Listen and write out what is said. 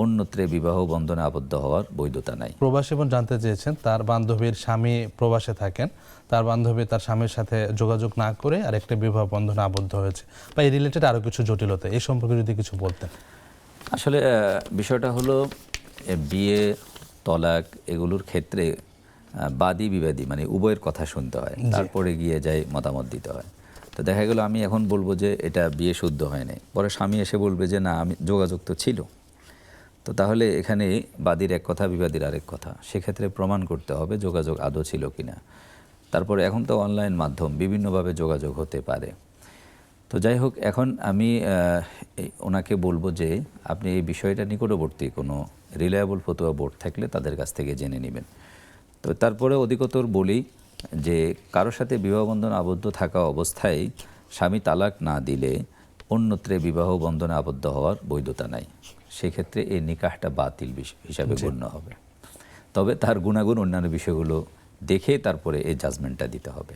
অন্যত্রে বিবাহ বন্ধনে আবদ্ধ হওয়ার বৈধতা নাই। প্রবাসী বোন জানতে চেয়েছেন, তার বান্ধবীর স্বামী প্রবাসে থাকেন, তার বান্ধবী তার স্বামীর সাথে যোগাযোগ না করে আরেকটা বিবাহ বন্ধনে আবদ্ধ হয়েছে, বা এই রিলেটেড আরও কিছু জটিলতা, এই সম্পর্কে যদি কিছু বলতেন। আসলে বিষয়টা হলো বিয়ে, তলাক এগুলোর ক্ষেত্রে বাদী বিবাদী মানে উভয়ের কথা শুনতে হয়, তারপরে গিয়ে যাই মতামত দিতে হয়। তো দেখা গেল আমি এখন বলবো যে এটা বিয়ে শুদ্ধ হয়নি, পরে স্বামী এসে বলবে যে না আমি যোগাযোগ তো ছিল। তো তাহলে এখানে বাদীর এক কথা বিবাদীর আরেক কথা, সেক্ষেত্রে প্রমাণ করতে হবে যোগাযোগ আদৌ ছিল কিনা। তারপরে এখন তো অনলাইন মাধ্যম, বিভিন্নভাবে যোগাযোগ হতে পারে। তো যাই হোক, এখন আমি ওনাকে বলবো যে আপনি এই বিষয়টা নিকটবর্তী কোনো রিলায়েবল ফতোয়া বোর্ড থাকলে তাদের কাছ থেকে জেনে নেবেন। তো তারপরে অধিকতর বলি যে কারোর সাথে বিবাহবন্ধন আবদ্ধ থাকা অবস্থায় স্বামী তালাক না দিলে অন্যত্রে বিবাহ বন্ধনে আবদ্ধ হওয়ার বৈধতা নাই। সেক্ষেত্রে এই নিকাহটা বাতিল হিসাবে গণ্য হবে। তবে তার গুণাগুণ অন্যান্য বিষয়গুলো দেখে তারপরে এই জাজমেন্টটা দিতে হবে।